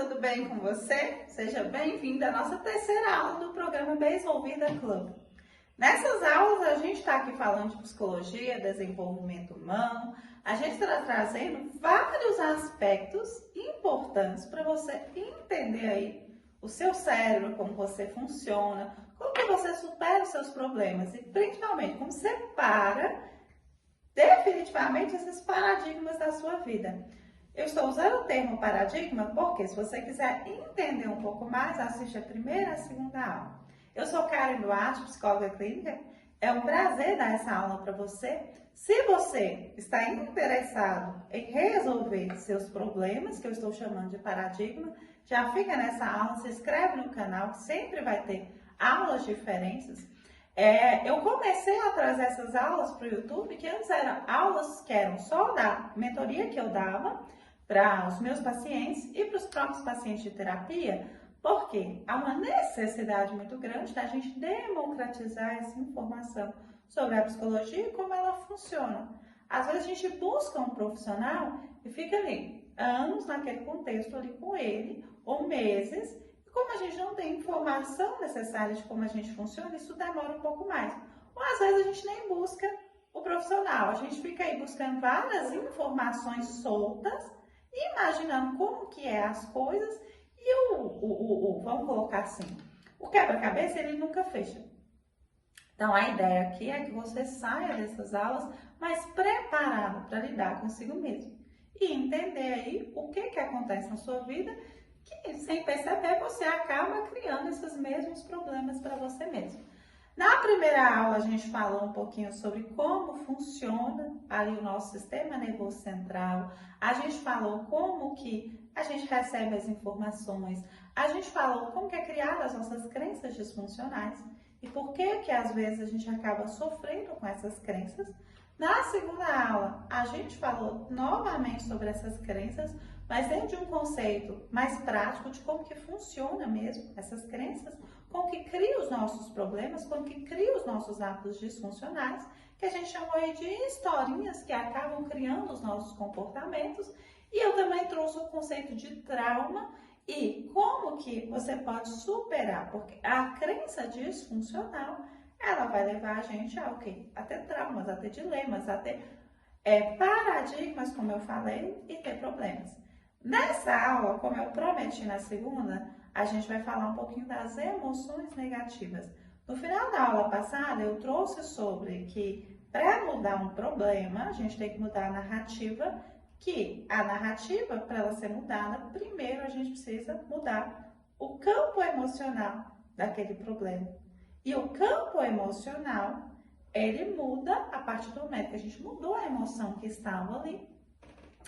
tudo bem com você? Seja bem-vindo à nossa terceira aula do programa Bem-Resolvida Club. Nessas aulas a gente está aqui falando de psicologia, desenvolvimento humano, a gente está trazendo vários aspectos importantes para você entender aí o seu cérebro, como você funciona, como que você supera os seus problemas e principalmente como você para definitivamente esses paradigmas da sua vida. Eu estou usando o termo paradigma porque, se você quiser entender um pouco mais, assiste a primeira e a segunda aula. Eu sou Karen Duarte, psicóloga clínica. É um prazer dar essa aula para você. Se você está interessado em resolver seus problemas, que eu estou chamando de paradigma, já fica nessa aula, se inscreve no canal, que sempre vai ter aulas diferentes. Eu comecei a trazer essas aulas para o YouTube, que antes eram aulas que eram só da mentoria que eu dava para os meus pacientes e para os próprios pacientes de terapia, porque há uma necessidade muito grande da gente democratizar essa informação sobre a psicologia e como ela funciona. Às vezes a gente busca um profissional e fica ali anos naquele contexto ali com ele, ou meses, e como a gente não tem informação necessária de como a gente funciona, isso demora um pouco mais. Ou às vezes a gente nem busca o profissional, a gente fica aí buscando várias informações soltas, imaginando como que é as coisas e vamos colocar assim, o quebra-cabeça ele nunca fecha. Então a ideia aqui é que você saia dessas aulas mais preparado para lidar consigo mesmo e entender aí o que acontece na sua vida que sem perceber você acaba criando esses mesmos problemas para você mesmo. Na primeira aula a gente falou um pouquinho sobre como funciona ali o nosso sistema nervoso central, a gente falou como que a gente recebe as informações, a gente falou como que é criada as nossas crenças disfuncionais e por que às vezes a gente acaba sofrendo com essas crenças. Na segunda aula a gente falou novamente sobre essas crenças, mas dentro de um conceito mais prático de como que funciona mesmo essas crenças, como que cria os nossos problemas, como que cria os nossos hábitos disfuncionais, que a gente chamou aí de historinhas que acabam criando os nossos comportamentos. E eu também trouxe o conceito de trauma e como que você pode superar, porque a crença disfuncional, ela vai levar a gente a quê? A ter traumas, a ter dilemas, a ter paradigmas, como eu falei, e ter problemas. Nessa aula, como eu prometi na segunda, a gente vai falar um pouquinho das emoções negativas. No final da aula passada, eu trouxe sobre que para mudar um problema, a gente tem que mudar a narrativa, que a narrativa, para ela ser mudada, primeiro a gente precisa mudar o campo emocional daquele problema. E o campo emocional, ele muda a partir do momento que a gente mudou a emoção que estava ali,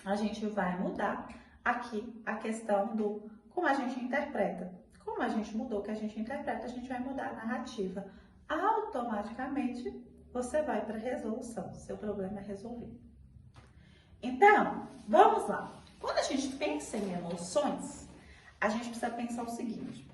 a gente vai mudar aqui a questão do como a gente interpreta. Como a gente mudou o que a gente interpreta, a gente vai mudar a narrativa. Automaticamente, você vai para a resolução. Seu problema é resolvido. Então, vamos lá. Quando a gente pensa em emoções, a gente precisa pensar o seguinte.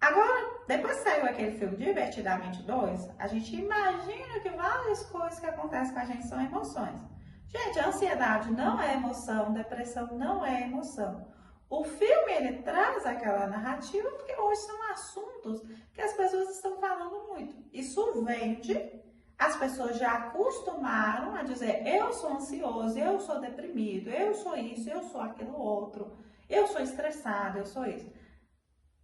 Agora, depois que saiu aquele filme Divertidamente 2, a gente imagina que várias coisas que acontecem com a gente são emoções. Gente, a ansiedade não é emoção, depressão não é emoção. O filme, ele traz aquela narrativa porque hoje são assuntos que as pessoas estão falando muito. Isso vende, as pessoas já acostumaram a dizer eu sou ansioso, eu sou deprimido, eu sou isso, eu sou aquilo outro, eu sou estressado, eu sou isso.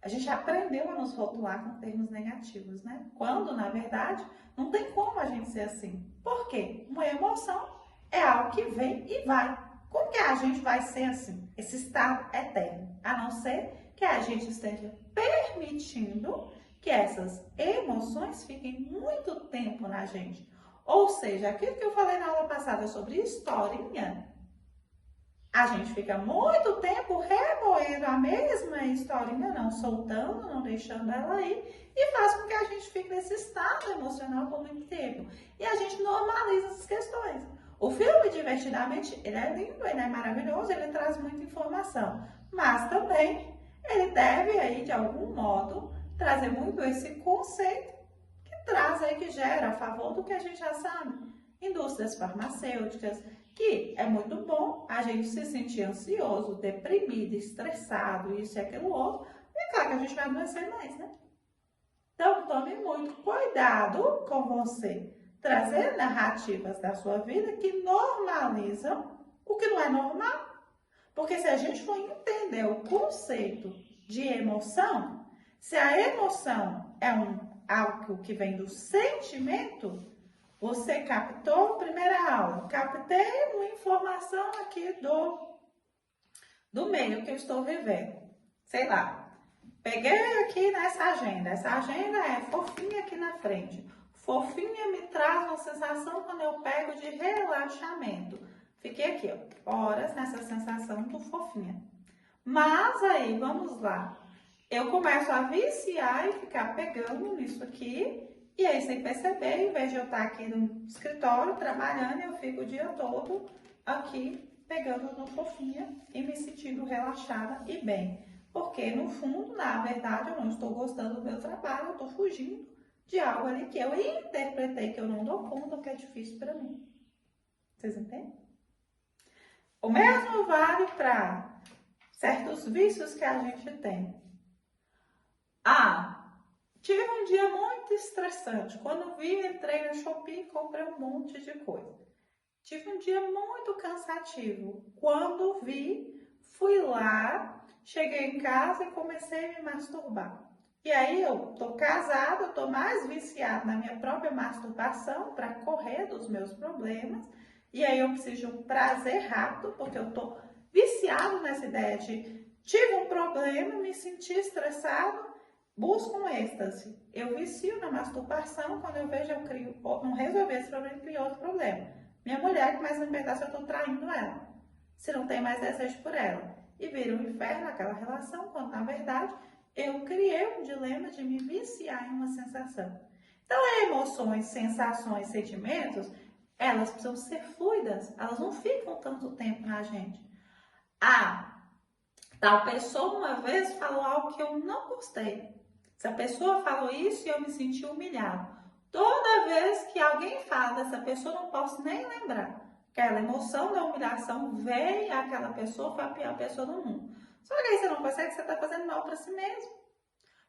A gente aprendeu a nos rotular com termos negativos, né? Quando, na verdade, não tem como a gente ser assim. Por quê? Uma emoção é algo que vem e vai. Como que a gente vai ser assim? Esse estado eterno. A não ser que a gente esteja permitindo que essas emoções fiquem muito tempo na gente. Ou seja, aquilo que eu falei na aula passada sobre historinha, a gente fica muito tempo remoendo a mesma historinha, não soltando, não deixando ela ir, e faz com que a gente fique nesse estado emocional por muito tempo. E a gente normaliza essas questões. O filme Divertidamente, ele é lindo, ele é maravilhoso, ele traz muita informação, mas também ele deve aí, de algum modo, trazer muito esse conceito que traz aí, que gera a favor do que a gente já sabe. Indústrias farmacêuticas que é muito bom a gente se sentir ansioso, deprimido, estressado, isso e aquilo outro. E é claro que a gente vai adoecer mais, né? Então, tome muito cuidado com você trazer narrativas da sua vida que normalizam o que não é normal. Porque se a gente for entender o conceito de emoção, se a emoção é algo que vem do sentimento, você captou, primeira aula, captei uma informação aqui do meio que eu estou vivendo. Sei lá, peguei aqui nessa agenda, essa agenda é fofinha aqui na frente. Fofinha me traz uma sensação quando eu pego de relaxamento. Fiquei aqui, ó, horas nessa sensação do fofinha. Mas aí, vamos lá. Eu começo a viciar e ficar pegando nisso aqui. E aí, sem perceber, em vez de eu estar aqui no escritório trabalhando, eu fico o dia todo aqui pegando no fofinha e me sentindo relaxada e bem. Porque, no fundo, na verdade, eu não estou gostando do meu trabalho, eu estou fugindo de algo ali que eu interpretei que eu não dou conta, que é difícil para mim. Vocês entendem? O mesmo vale para certos vícios que a gente tem. Tive um dia muito estressante. Quando vi, entrei no Shopee e comprei um monte de coisa. Tive um dia muito cansativo. Quando vi, fui lá, cheguei em casa e comecei a me masturbar. E aí eu tô casada, eu tô mais viciada na minha própria masturbação para correr dos meus problemas. E aí eu preciso de um prazer rápido, porque eu tô viciado nessa ideia de tive um problema, me senti estressado, busco um êxtase. Eu vicio na masturbação, quando eu vejo não resolver esse problema, crio outro problema. Minha mulher, que mais me perguntar se eu estou traindo ela, se não tem mais desejo por ela. E vira um inferno aquela relação, quando na verdade eu criei um dilema de me viciar em uma sensação. Então, emoções, sensações, sentimentos, elas precisam ser fluidas, elas não ficam tanto tempo na gente. Tal pessoa uma vez falou algo que eu não gostei. Se a pessoa falou isso e eu me senti humilhado. Toda vez que alguém fala dessa pessoa, não posso nem lembrar. Aquela emoção da humilhação veio àquela pessoa, foi a pior pessoa do mundo. Só que aí você não consegue, você está fazendo mal para si mesmo.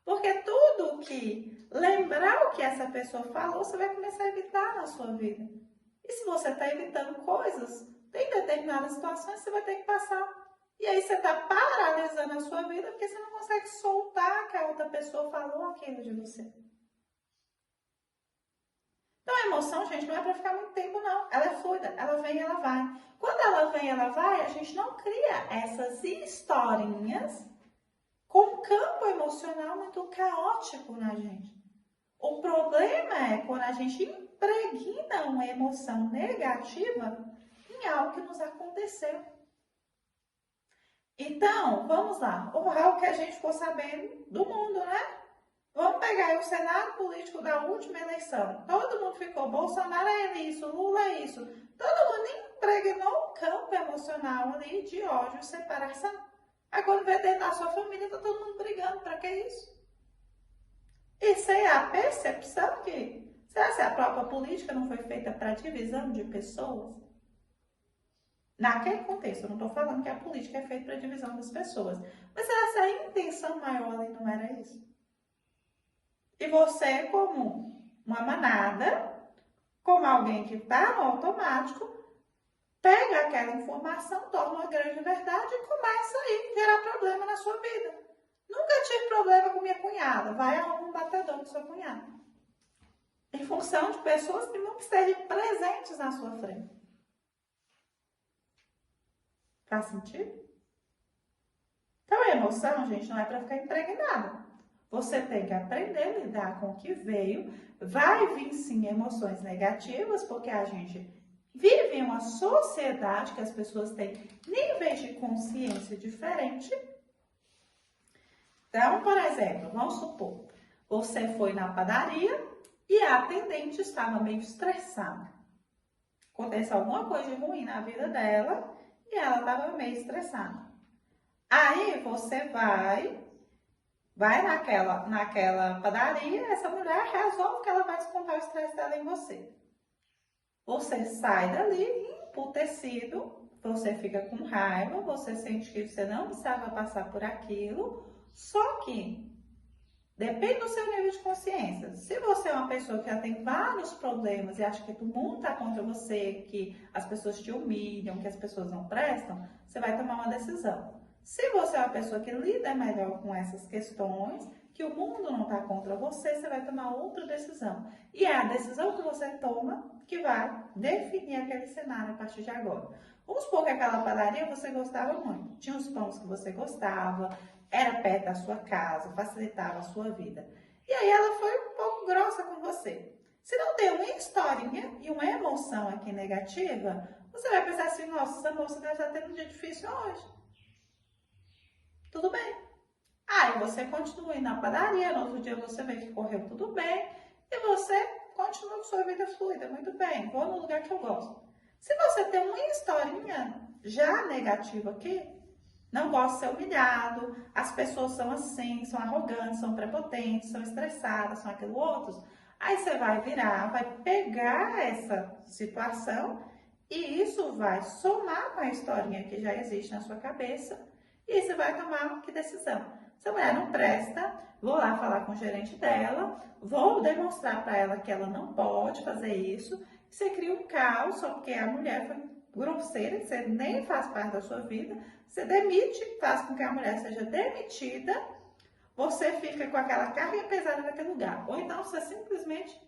Porque tudo que lembrar o que essa pessoa falou, você vai começar a evitar na sua vida. E se você está evitando coisas, tem determinadas situações que você vai ter que passar. E aí você está paralisando a sua vida porque você não consegue soltar que a outra pessoa falou aquilo de você. Então a emoção, gente, não é para ficar muito tempo, não. Ela é fluida, ela vem e ela vai. Quando ela vem e ela vai, a gente não cria essas historinhas com um campo emocional muito caótico na gente. O problema é quando a gente impregna uma emoção negativa em algo que nos aconteceu. Então, vamos lá. O que a gente ficou sabendo do mundo, né? Vamos pegar aí o cenário político da última eleição. Todo mundo ficou, Bolsonaro é isso, Lula é isso. Todo mundo impregnou um campo emocional ali de ódio e separação. Aí quando vê dentro da sua família, tá todo mundo brigando. Pra que isso? Isso é a percepção que... Será que a própria política não foi feita para divisão de pessoas? Naquele contexto, eu não estou falando que a política é feita para divisão das pessoas. Mas será que a intenção maior ali não era isso? E você, como uma manada, como alguém que está no automático, pega aquela informação, torna uma grande verdade e começa a gerar problema na sua vida. Nunca tive problema com minha cunhada. Vai a um batedor com sua cunhada. Em função de pessoas que não estejam presentes na sua frente. Faz sentido? Então, a emoção, gente, não é para ficar impregnada. Você tem que aprender a lidar com o que veio. Vai vir, sim, emoções negativas, porque a gente vive em uma sociedade que as pessoas têm níveis de consciência diferentes. Então, por exemplo, vamos supor, você foi na padaria e a atendente estava meio estressada. Aconteceu alguma coisa de ruim na vida dela e ela estava meio estressada. Aí você vai naquela padaria, essa mulher resolve que ela vai descontar o estresse dela em você. Você sai dali e por ter sido, você fica com raiva, você sente que você não precisava passar por aquilo, só que depende do seu nível de consciência. Se você é uma pessoa que já tem vários problemas e acha que todo mundo está contra você, que as pessoas te humilham, que as pessoas não prestam, você vai tomar uma decisão. Se você é uma pessoa que lida melhor com essas questões, que o mundo não está contra você, você vai tomar outra decisão. E é a decisão que você toma que vai definir aquele cenário a partir de agora. Vamos supor que aquela padaria você gostava muito. Tinha os pães que você gostava, era perto da sua casa, facilitava a sua vida. E aí ela foi um pouco grossa com você. Se não tem uma historinha e uma emoção aqui negativa, você vai pensar assim, nossa, essa moça deve estar tendo um dia difícil hoje. Tudo bem. Aí você continua indo na padaria, no outro dia você vê que correu tudo bem e você continua com sua vida fluida. Muito bem, vou no lugar que eu gosto. Se você tem uma historinha já negativa aqui, não gosta de ser humilhado, as pessoas são assim, são arrogantes, são prepotentes, são estressadas, são aquilo outros, aí você vai virar, vai pegar essa situação e isso vai somar com a historinha que já existe na sua cabeça e você vai tomar que decisão? Se a mulher não presta, vou lá falar com o gerente dela, vou demonstrar para ela que ela não pode fazer isso. Você cria um caos só porque a mulher foi grosseira, você nem faz parte da sua vida, você demite, faz com que a mulher seja demitida, você fica com aquela carga pesada naquele lugar. Ou então você simplesmente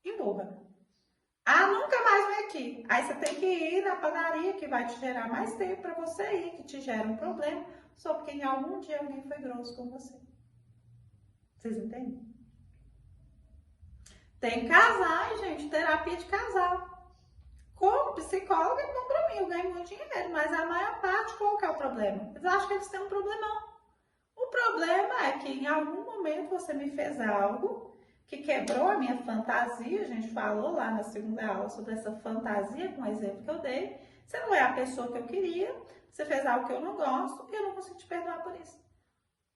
emburra. Ah, nunca mais vem aqui. Aí você tem que ir na padaria que vai te gerar mais tempo para você ir, que te gera um problema, só porque em algum dia alguém foi grosso com você. Vocês entendem? Tem casais, gente, terapia de casal. Como psicóloga é bom pra mim, eu ganho muito dinheiro, mas a maior parte, qual que é o problema? Eles acham que eles têm um problemão. O problema é que em algum momento você me fez algo que quebrou a minha fantasia, a gente falou lá na segunda aula sobre essa fantasia, com o exemplo que eu dei. Você não é a pessoa que eu queria, você fez algo que eu não gosto e eu não consigo te perdoar por isso.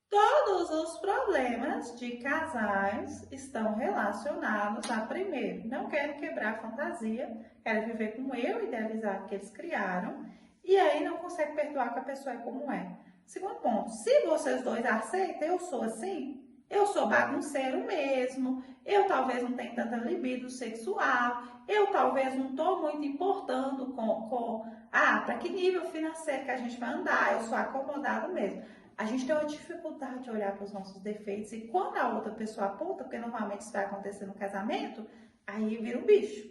Todos os problemas de casais estão relacionados a, primeiro, não querem quebrar a fantasia, querem viver com o eu idealizado que eles criaram, e aí não conseguem perdoar que a pessoa é como é. Segundo ponto, se vocês dois aceitam, eu sou assim, eu sou bagunceiro mesmo, eu talvez não tenha tanta libido sexual, eu talvez não estou muito importando para que nível financeiro que a gente vai andar, eu sou acomodado mesmo. A gente tem uma dificuldade de olhar para os nossos defeitos e quando a outra pessoa aponta, porque normalmente isso vai acontecer no casamento, aí vira um bicho.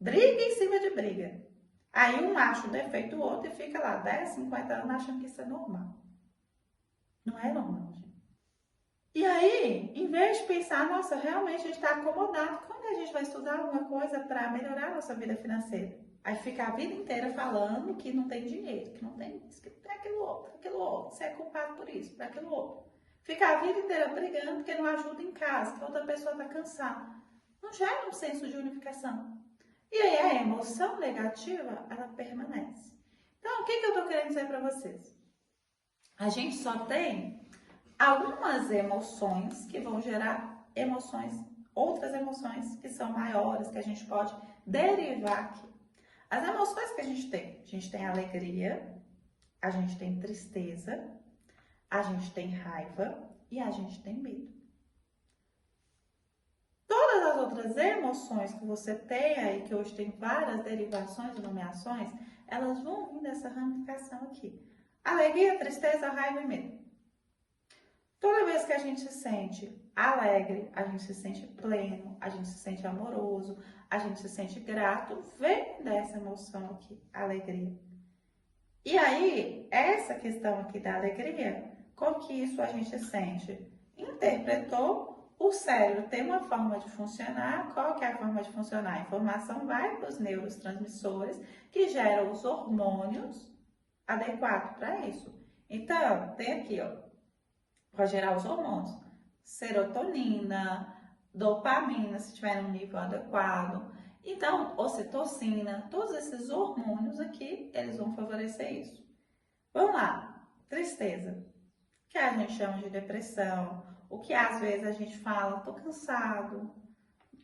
Briga em cima de briga. Aí um acha o defeito do outro e fica lá 10, 50 anos achando que isso é normal. Não é normal, gente. E aí, em vez de pensar, nossa, realmente a gente está acomodado, quando a gente vai estudar alguma coisa para melhorar a nossa vida financeira? Aí fica a vida inteira falando que não tem dinheiro, que não tem isso, que tem aquilo outro, você é culpado por isso, por aquilo outro. Fica a vida inteira brigando porque não ajuda em casa, que a outra pessoa está cansada. Não gera um senso de unificação. E aí a emoção negativa, ela permanece. Então, o que eu estou querendo dizer para vocês? A gente só tem algumas emoções que vão gerar outras emoções que são maiores, que a gente pode derivar aqui. As emoções que a gente tem alegria, a gente tem tristeza, a gente tem raiva e a gente tem medo. Todas as outras emoções que você tem aí, que hoje tem várias derivações e nomeações, elas vão vir dessa ramificação aqui. Alegria, tristeza, raiva e medo. Toda vez que a gente se sente alegre, a gente se sente pleno, a gente se sente amoroso, a gente se sente grato, vem dessa emoção aqui, alegria. E aí, essa questão aqui da alegria, como que isso a gente sente? Interpretou, o cérebro tem uma forma de funcionar, qual que é a forma de funcionar? A informação vai para os neurotransmissores que geram os hormônios adequados para isso. Então, tem aqui, ó, para gerar os hormônios, serotonina, dopamina, se tiver um nível adequado. Então, ocitocina, todos esses hormônios aqui, eles vão favorecer isso. Vamos lá, tristeza, que a gente chama de depressão, o que às vezes a gente fala, tô cansado,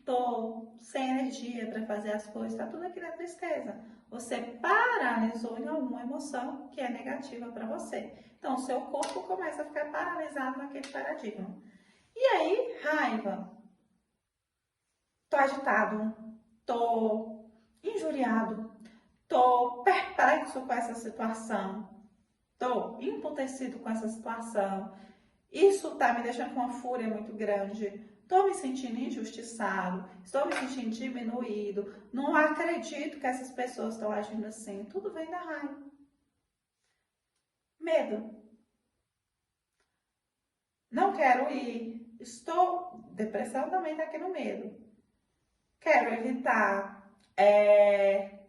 tô sem energia para fazer as coisas, tá tudo aqui na tristeza. Você paralisou em alguma emoção que é negativa para você. Então, o seu corpo começa a ficar paralisado naquele paradigma. E aí, raiva. Tô agitado, tô injuriado, tô perplexo com essa situação, tô emputecido com essa situação. Isso tá me deixando com uma fúria muito grande. Estou me sentindo injustiçado, estou me sentindo diminuído, não acredito que essas pessoas estão agindo assim. Tudo vem da raiva. Medo. Não quero ir. Depressão também está aqui no medo. Quero evitar.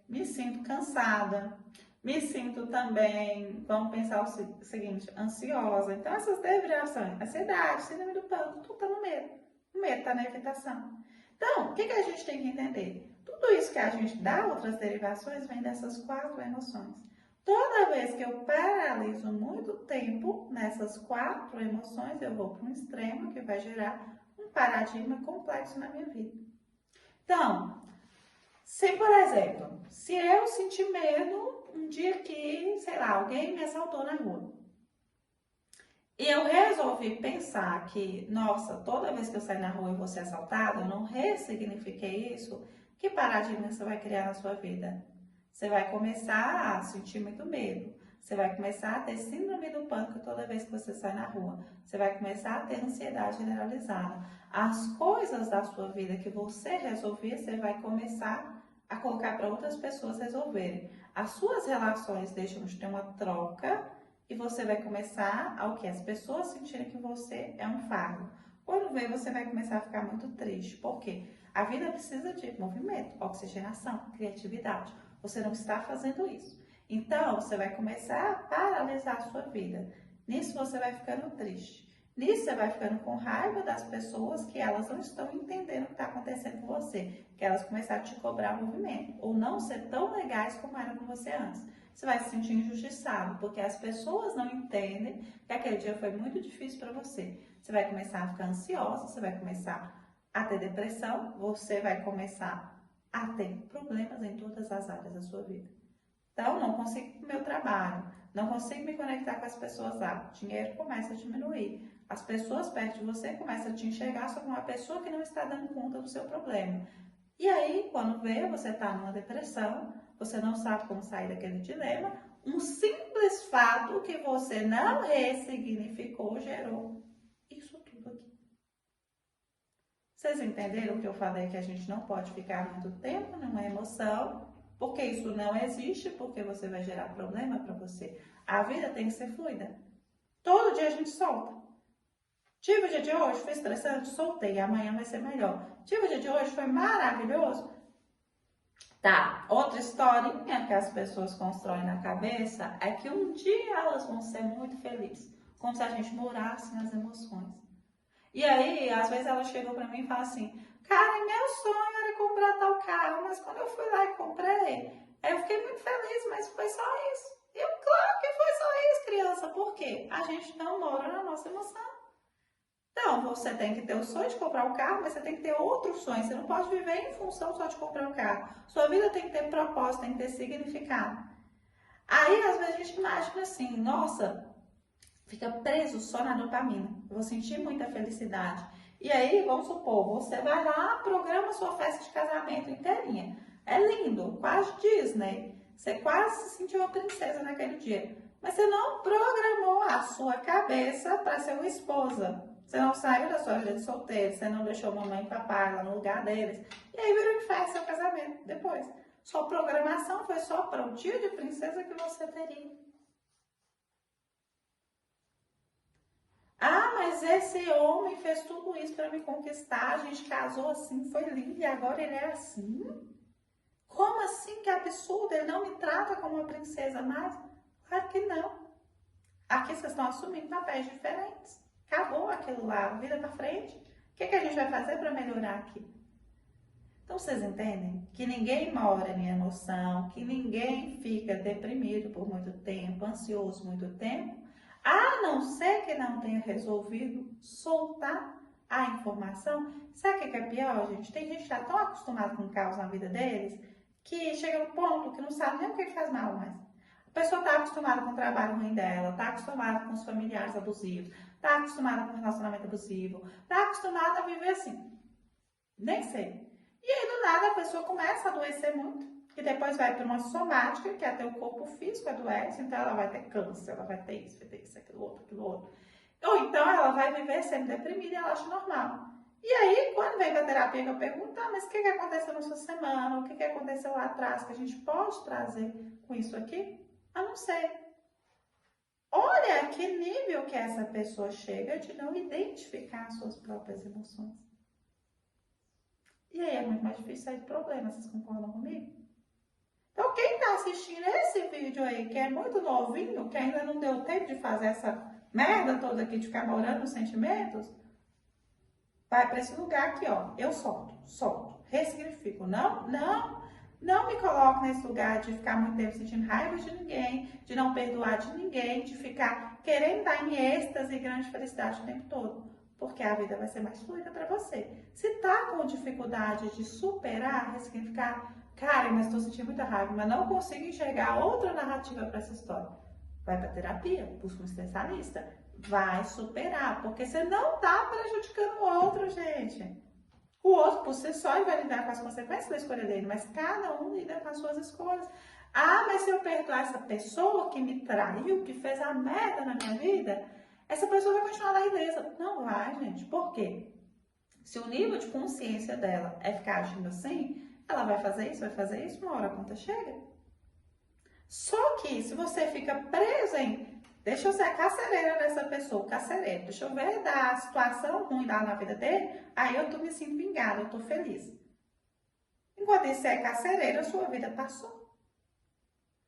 Me sinto cansada. Me sinto também, vamos pensar o seguinte, ansiosa. Então, essas derivações, ansiedade, síndrome do pânico, tudo está no medo. O medo está na evitação. Então, o que a gente tem que entender? Tudo isso que a gente dá, outras derivações, vem dessas 4 emoções. Toda vez que eu paraliso muito tempo nessas 4 emoções, eu vou para um extremo que vai gerar um paradigma complexo na minha vida. Então, se, por exemplo, se eu sentir medo um dia que, sei lá, alguém me assaltou na rua, e eu resolvi pensar que, nossa, toda vez que eu sair na rua eu vou ser assaltada, eu não ressignifiquei isso, que paradigma você vai criar na sua vida? Você vai começar a sentir muito medo. Você vai começar a ter síndrome do pânico toda vez que você sai na rua. Você vai começar a ter ansiedade generalizada. As coisas da sua vida que você resolver, você vai começar a colocar para outras pessoas resolverem. As suas relações deixam de ter uma troca e você vai começar ao que? As pessoas sentirem que você é um fardo. Quando vê, você vai começar a ficar muito triste. Por quê? A vida precisa de movimento, oxigenação, criatividade. Você não está fazendo isso. Então, você vai começar a paralisar a sua vida. Nisso você vai ficando triste. Nisso você vai ficando com raiva das pessoas que elas não estão entendendo o que está acontecendo com você. Que elas começaram a te cobrar movimento. Ou não ser tão legais como eram com você antes. Você vai se sentir injustiçado, porque as pessoas não entendem que aquele dia foi muito difícil para você. Você vai começar a ficar ansiosa, você vai começar a ter depressão, você vai começar a ter problemas em todas as áreas da sua vida. Então, não consigo ir para o meu trabalho, não consigo me conectar com as pessoas lá, o dinheiro começa a diminuir. As pessoas perto de você começam a te enxergar só como uma pessoa que não está dando conta do seu problema. E aí, quando vê, você está numa depressão, você não sabe como sair daquele dilema, um simples fato que você não ressignificou gerou isso tudo aqui. Vocês entenderam que eu falei que a gente não pode ficar muito tempo numa emoção, porque isso não existe, porque você vai gerar problema para você. A vida tem que ser fluida. Todo dia a gente solta. Tive o dia de hoje, foi estressante, soltei, amanhã vai ser melhor. Tive o dia de hoje, foi maravilhoso. Tá, outra historinha que as pessoas constroem na cabeça é que um dia elas vão ser muito felizes, como se a gente morasse nas emoções. E aí, às vezes elas chegam pra mim e falam assim, cara, meu sonho era comprar tal carro, mas quando eu fui lá e comprei, eu fiquei muito feliz, mas foi só isso. Eu, claro que foi só isso, criança, por quê? A gente não mora na nossa emoção. Então, você tem que ter o sonho de comprar um carro, mas você tem que ter outros sonhos. Você não pode viver em função só de comprar um carro. Sua vida tem que ter propósito, tem que ter significado. Aí, às vezes, a gente imagina assim, nossa, fica preso só na dopamina. Eu vou sentir muita felicidade. E aí, vamos supor, você vai lá, programa sua festa de casamento inteirinha. É lindo, quase Disney. Você quase se sentiu uma princesa naquele dia. Mas você não programou a sua cabeça para ser uma esposa. Você não saiu da sua vida de solteiro, você não deixou mamãe e papai lá no lugar deles. E aí virou inferno seu casamento depois. Sua programação foi só para o dia de princesa que você teria. Ah, mas esse homem fez tudo isso para me conquistar, a gente casou assim, foi lindo e agora ele é assim? Como assim? Que absurdo, ele não me trata como uma princesa mais? Claro que não. Aqui vocês estão assumindo papéis diferentes. Acabou aquilo lá, vida para frente. O que a gente vai fazer para melhorar aqui? Então vocês entendem que ninguém mora em emoção, que ninguém fica deprimido por muito tempo, ansioso muito tempo, a não ser que não tenha resolvido soltar a informação. Sabe o que é pior, gente? Tem gente que está tão acostumada com o caos na vida deles que chega no ponto que não sabe nem o que faz mal mais. A pessoa está acostumada com o trabalho ruim dela, está acostumada com os familiares abusivos, está acostumada com o relacionamento abusivo, está acostumada a viver assim. Nem sei. E aí, do nada, a pessoa começa a adoecer muito. E depois vai para uma somática, que é até o corpo físico adoece, então ela vai ter câncer, ela vai ter isso, aquilo outro, aquilo outro. Ou então ela vai viver sendo deprimida e ela acha normal. E aí, quando vem da terapia, eu pergunto, mas o que aconteceu na sua semana? O que aconteceu lá atrás que a gente pode trazer com isso aqui? Eu não sei. Olha a que nível que essa pessoa chega de não identificar as suas próprias emoções. E aí é muito mais difícil sair do problema, vocês concordam comigo? Então, quem está assistindo esse vídeo aí, que é muito novinho, que ainda não deu tempo de fazer essa merda toda aqui, de ficar morando nos sentimentos, vai para esse lugar aqui, ó. Eu solto, ressignifico. Não me coloco nesse lugar de ficar muito tempo sentindo raiva de ninguém, de não perdoar de ninguém, de ficar querendo estar em êxtase e grande felicidade o tempo todo. Porque a vida vai ser mais fluida para você. Se tá com dificuldade de superar, ressignificar, cara, mas estou sentindo muita raiva, mas não consigo enxergar outra narrativa para essa história. Vai para terapia, busca um especialista, vai superar, porque você não tá prejudicando o outro, gente. O outro, por si só, vai lidar com as consequências da escolha dele, mas cada um lida com as suas escolhas. Ah, mas se eu perdoar essa pessoa que me traiu, que fez a merda na minha vida, essa pessoa vai continuar lá ilesa. Não vai, gente. Por quê? Se o nível de consciência dela é ficar agindo assim, ela vai fazer isso, uma hora a conta chega. Só que se você fica preso em, deixa eu ser a carcereira dessa pessoa, o carcereiro, deixa eu ver da situação ruim lá na vida dele, aí eu tô me sentindo vingada, eu tô feliz. Enquanto você é carcereiro, a sua vida passou.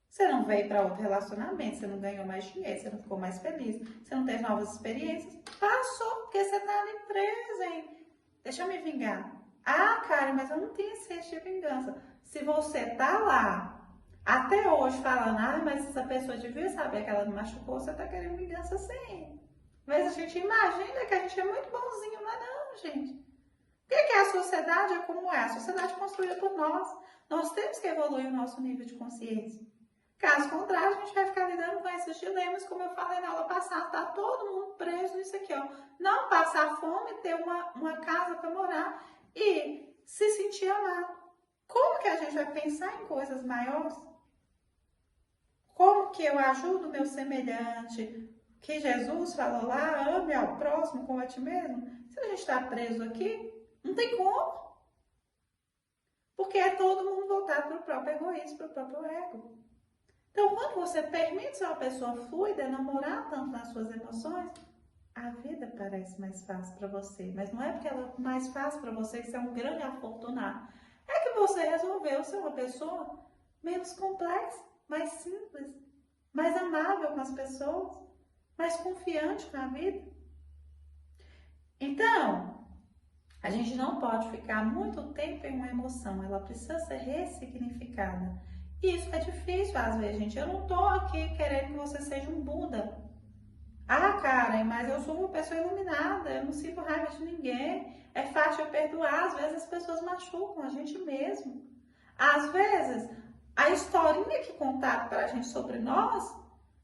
Você não veio para outro relacionamento, você não ganhou mais dinheiro, você não ficou mais feliz, você não teve novas experiências. Passou, porque você tá ali preso, hein? Deixa eu me vingar. Ah, cara, mas eu não tenho senso de vingança. Se você tá lá, até hoje, falando, mas essa pessoa devia saber que ela me machucou, você tá querendo vingança sim. Mas a gente imagina que a gente é muito bonzinho, mas não, gente. O que é a sociedade? É como é? A sociedade é construída por nós. Nós temos que evoluir o nosso nível de consciência. Caso contrário, a gente vai ficar lidando com esses dilemas, como eu falei na aula passada, tá todo mundo preso nisso aqui, ó. Não passar fome, ter uma casa para morar e se sentir amado. Como que a gente vai pensar em coisas maiores? Como que eu ajudo o meu semelhante? Que Jesus falou lá, ame ao próximo como a ti mesmo. Se a gente está preso aqui, não tem como. Porque é todo mundo voltado para o próprio egoísmo, para o próprio ego. Então, quando você permite ser uma pessoa fluida, não morar tanto nas suas emoções, a vida parece mais fácil para você. Mas não é porque ela é mais fácil para você que você é um grande afortunado. É que você resolveu ser uma pessoa menos complexa, mais simples, mais amável com as pessoas, mais confiante na vida. Então, a gente não pode ficar muito tempo em uma emoção. Ela precisa ser ressignificada. Isso é difícil às vezes, gente. Eu não tô aqui querendo que você seja um Buda. Ah, Karen, mas eu sou uma pessoa iluminada, eu não sinto raiva de ninguém. É fácil eu perdoar, às vezes as pessoas machucam a gente mesmo. Às vezes, a historinha que contaram pra gente sobre nós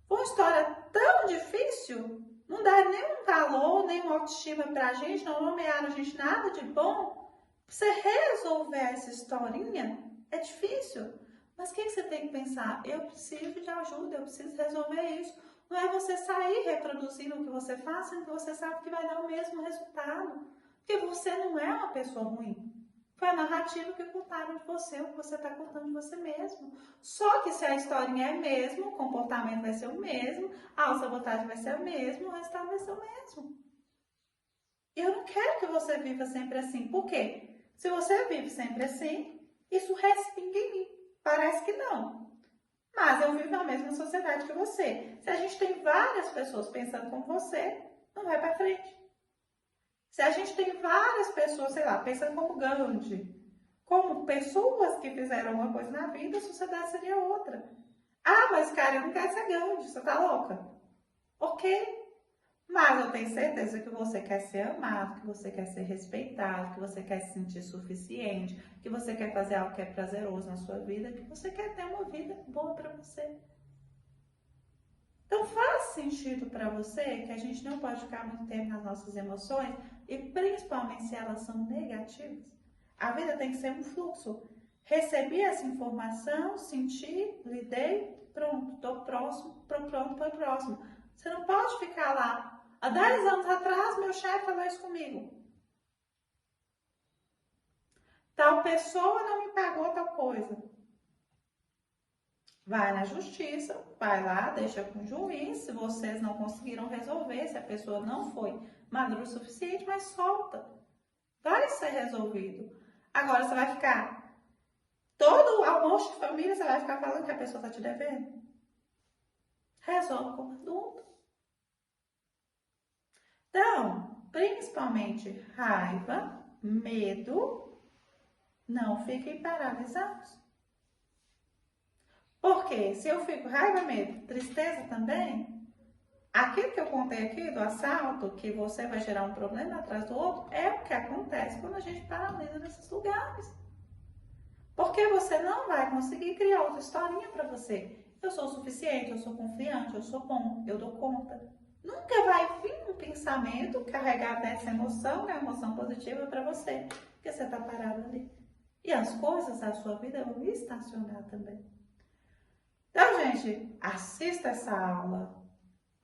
foi uma história tão difícil, não dá nem um valor, nem uma autoestima pra gente, não nomearam a gente nada de bom. Você resolver essa historinha é difícil. Mas o que você tem que pensar? Eu preciso de ajuda, eu preciso resolver isso. Não é você sair reproduzindo o que você faz, sendo que você sabe que vai dar o mesmo resultado. Porque você não é uma pessoa ruim. Foi a narrativa que contaram de você, o que você está contando de você mesmo. Só que se a historinha é mesmo, o comportamento vai ser o mesmo, a autossabotagem vai ser o mesmo, o resultado vai ser o mesmo. Eu não quero que você viva sempre assim. Por quê? Se você vive sempre assim, isso respinga em mim. Parece que não. Mas eu vivo na mesma sociedade que você. Se a gente tem várias pessoas pensando como você, não vai para frente. Se a gente tem várias pessoas, sei lá, pensando como Gandhi, como pessoas que fizeram uma coisa na vida, a sociedade seria outra. Ah, mas cara, eu não quero ser Gandhi, você tá louca? Ok. Mas eu tenho certeza que você quer ser amado, que você quer ser respeitado, que você quer se sentir suficiente, que você quer fazer algo que é prazeroso na sua vida, que você quer ter uma vida boa para você. Então faz sentido para você que a gente não pode ficar muito tempo nas nossas emoções e principalmente se elas são negativas. A vida tem que ser um fluxo. Recebi essa informação, senti, lidei, pronto, estou próximo, pronto para o próximo. Você não pode ficar lá. Há 10 anos atrás, meu chefe falou isso comigo. Tal pessoa não me pagou tal coisa. Vai na justiça, vai lá, deixa com o juiz. Se vocês não conseguiram resolver, se a pessoa não foi madura o suficiente, mas solta. Vai ser resolvido. Agora você vai ficar, todo o almoço de família, você vai ficar falando que a pessoa está te devendo? Resolve com adulto. Então, principalmente raiva, medo, não fiquem paralisados. Porque se eu fico raiva, medo, tristeza também, aquilo que eu contei aqui do assalto, que você vai gerar um problema atrás do outro, é o que acontece quando a gente paralisa nesses lugares. Porque você não vai conseguir criar outra historinha para você. Eu sou o suficiente, eu sou confiante, eu sou bom, eu dou conta. Nunca vai vir um pensamento carregado dessa emoção, que é uma emoção positiva para você, porque você está parado ali. E as coisas da sua vida vão estacionar também. Então, gente, assista essa aula.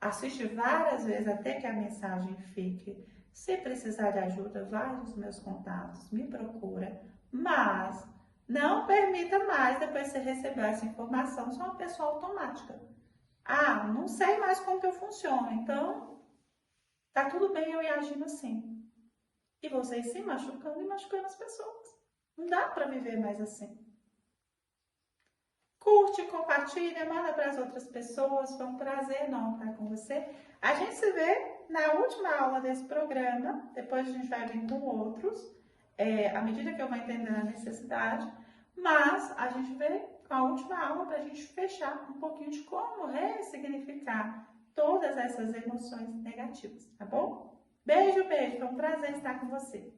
Assiste várias vezes até que a mensagem fique. Se precisar de ajuda, vai nos meus contatos, me procura. Mas não permita mais, depois de você receber essa informação, ser uma pessoa automática. Ah, não sei mais como que eu funciono, então tá tudo bem eu ir agindo assim. E vocês se machucando e machucando as pessoas. Não dá para viver mais assim. Curte, compartilha, manda para as outras pessoas. Foi um prazer enorme estar com você. A gente se vê na última aula desse programa. Depois a gente vai vir com outros, à medida que eu vou entendendo a necessidade. Mas a gente vê com a última aula para a gente fechar um pouquinho de como ressignificar todas essas emoções negativas, tá bom? Beijo, beijo. Foi um prazer estar com você.